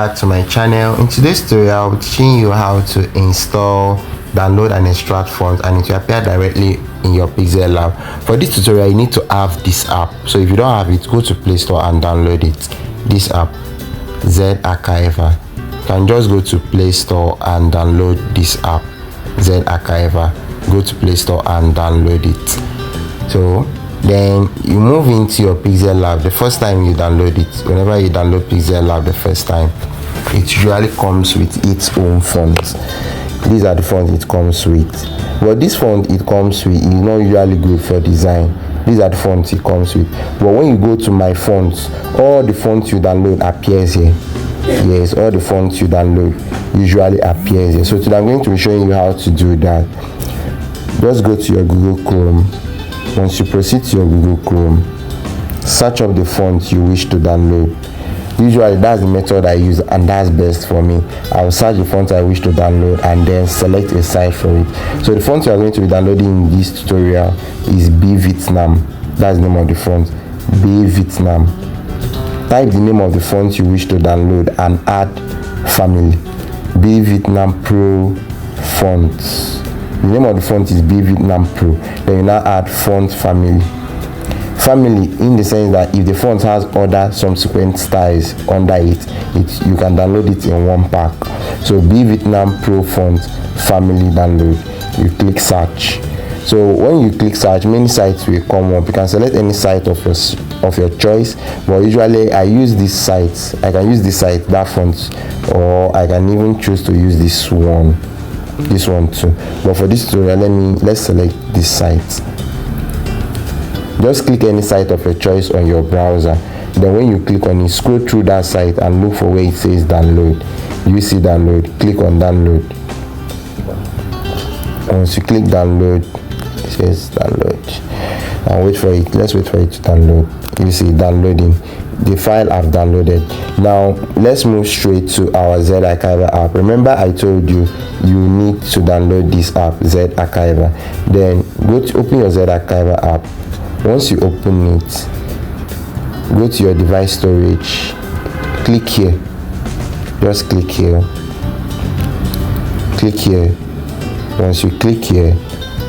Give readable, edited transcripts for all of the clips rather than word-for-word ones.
back to my channel. In today's tutorial, I'll be teaching you how to install, download and extract fonts, and it will appear directly in your Pixellab. For this tutorial, you need to have this app. So if you don't have it, go to Play Store and download it. This app, Archiver. You can just go to Play Store and download this app, Archiver. Go to Play Store and download it. So then you move into your Pixellab. The first time you download it, whenever you download Pixellab the first time, it usually comes with its own fonts. These are the fonts it comes with. But this font it comes with is not usually good for design. These are the fonts it comes with. But when you go to my fonts, all the fonts you download appears here. Yes, all the fonts you download usually appears here. So today I'm going to be showing you how to do that. Just go to your Google Chrome. Once you proceed to your Google Chrome, search up the font you wish to download. Usually that's the method I use and that's best for me. I'll search the font I wish to download and then select a site for it. So the font you are going to be downloading in this tutorial is B Vietnam. That's the name of the font, B Vietnam. Type the name of the font you wish to download and add family, B Vietnam Pro fonts. The name of the font is B Vietnam Pro. Then you now add font family. Family in the sense that if the font has other subsequent styles under it, you can download it in one pack. So B Vietnam Pro font family download. You click search. So when you click search, many sites will come up. You can select any site of your choice, but usually I use this site. I can use this site, that font, or I can even choose to use this one too. But for this tutorial, let's select this site. Just click any site of your choice on your browser. Then when you click on it, scroll through that site and look for where it says download. You see download, click on download. Once you click download, it says download, and wait for it. Let's wait for it to download. You see downloading. The file I've downloaded. Now let's move straight to our Archiver app. Remember I told you need to download this app, Archiver. Then go to open your Archiver app. Once you open it, go to your device storage, click here, just click here, click here. Once you click here,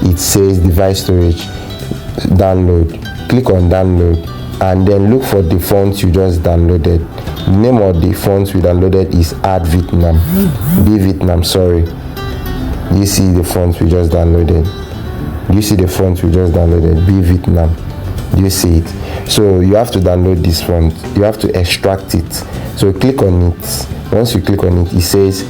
it says device storage, download. Click on download and then look for the font you just downloaded. The name of the font we downloaded is Add Vietnam, B Vietnam, sorry. You see the font we just downloaded. You see the font we just downloaded, B Vietnam. You see it. So you have to download this font. You have to extract it. So click on it. Once you click on it, it says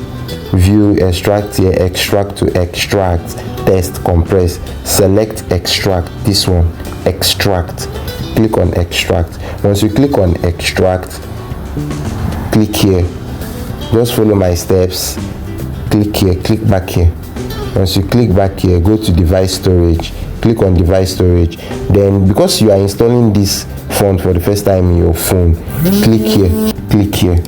view, extract here, extract to extract, test, compress. Select extract, this one, extract. Click on extract. Once you click on extract, click here. Just follow my steps. Click here, click back here. Once you click back here, go to device storage. Click on device storage. Then because you are installing this font for the first time in your phone, click here, click here.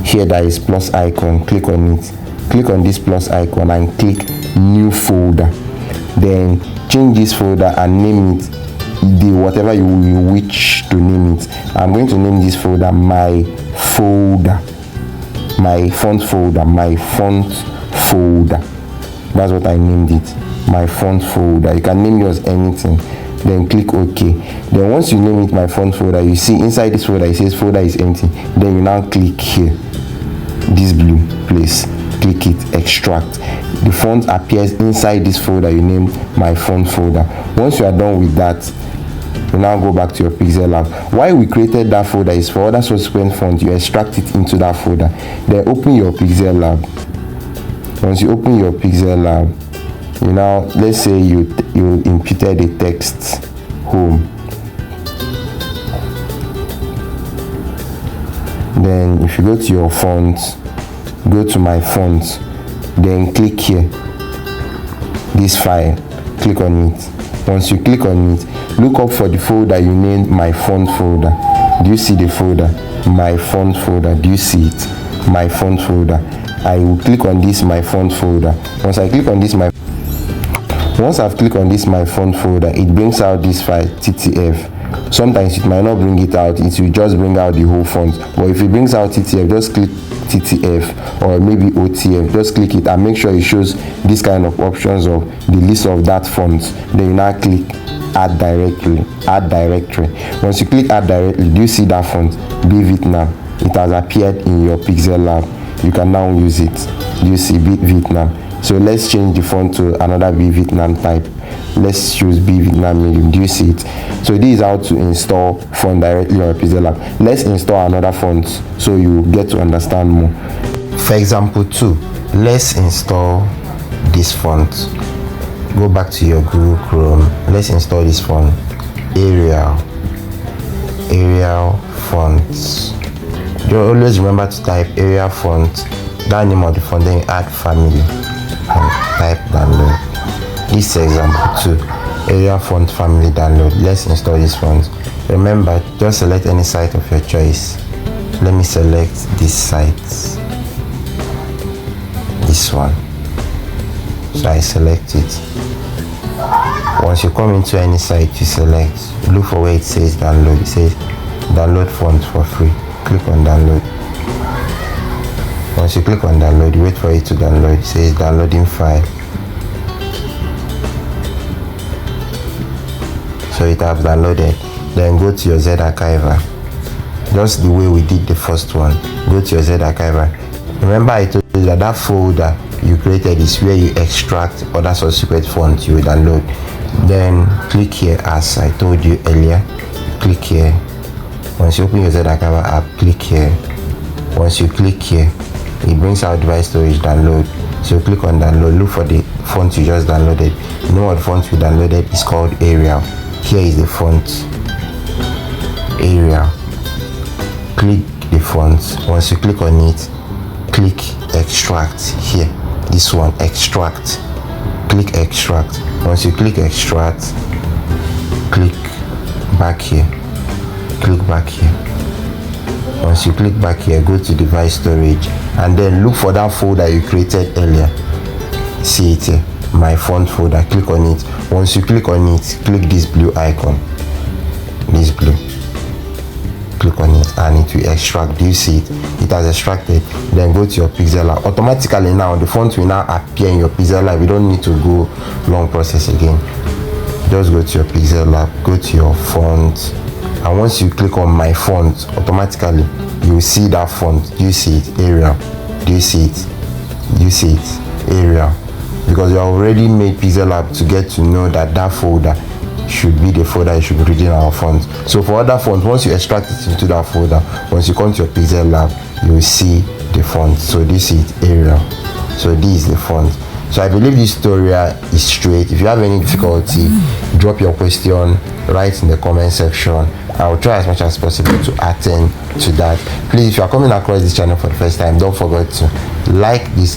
Here there is plus icon. Click on it. Click on this plus icon and click new folder. Then change this folder and name it whatever you wish to name it. I'm going to name this folder my folder, my font folder, my font folder. That's what I named it, my font folder. You can name yours anything. Then click OK. Then once you name it my font folder, you see inside this folder it says folder is empty. Then you now click here, this blue place, click it, extract. The font appears inside this folder you named my font folder. Once you are done with that, you now go back to your Pixellab. Why we created that folder is for other subsequent fonts, you extract it into that folder. Then open your Pixellab. Once you open your Pixellab, you now, let's say you imputed a text home. Then if you go to your fonts, go to my fonts, then click here, this file, click on it. Once you click on it, look up for the folder you named my font folder. Do you see the folder, my font folder? Do you see it, my font folder? I will click on this my font folder. Once I've clicked on this my font folder, it brings out this file ttf. Sometimes it might not bring it out, it will just bring out the whole font. But if it brings out TTF, just click TTF or maybe OTF, just click it and make sure it shows this kind of options of the list of that font. Then you now click add directory. Once you click add directly, do you see that font Be Vietnam? It has appeared in your Pixellab. You can now use it. Do you see Be Vietnam? So let's change the font to another Be Vietnam type. Let's choose Be Vietnam medium. Do you see it? So this is how to install font directly on your Pixellab. Let's install another font so you get to understand more. For example 2, let's install this font. Go back to your Google Chrome. Let's install this font. Arial fonts. You always remember to type Arial font, that name of the font, then you add family and type download. This is example 2, Arial font family download. Let's install this font. Remember, just select any site of your choice. Let me select this site, this one. So I select it. Once you come into any site, you select, look for where it says download. It says download font for free. Click on download. Once you click on download, you wait for it to download. It says downloading file. So it has downloaded. Then go to your Z archiver, just the way we did the first one. Go to your Z archiver. Remember I told you that folder you created is where you extract other subsequent fonts you will download. Then click here as I told you earlier. Click here. Once you open your Z archiver app, click here. Once you click here, it brings out device storage download. So click on download. Look for the font you just downloaded. You know what the font we downloaded is called Arial. Here is the font Arial. Click the font. Once you click on it, click extract here. This one, extract. Click extract. Once you click extract, click back here. Click back here. Once you click back here, go to device storage and then look for that folder you created earlier. See it here, my font folder. Click on it. Once you click on it, click this blue icon, this blue. Click on it and it will extract. Do you see it? It has extracted. Then go to your Pixellab. Automatically now the font will now appear in your Pixellab. You don't need to go long process again. Just go to your Pixellab, go to your font, and once you click on my font, automatically you will see that font. Do you see it? Arial. Do you see it? Do you see it? Arial. Because you already made Pixellab to get to know that that folder should be the folder you should be reading our font. So for other fonts, once you extract it into that folder, once you come to your Pixellab, you will see the font. So this is Arial. So this is the font. So I believe this tutorial is straight. If you have any difficulty, drop your question, write in the comment section. I will try as much as possible to attend to that. Please, if you are coming across this channel for the first time, don't forget to like this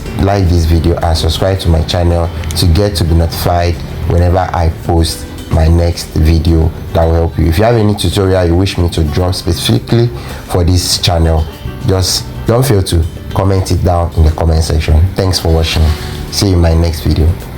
video and subscribe to my channel to get to be notified whenever I post my next video that will help you. If you have any tutorial you wish me to drop specifically for this channel, just don't fail to comment it down in the comment section. Thanks for watching. See you in my next video.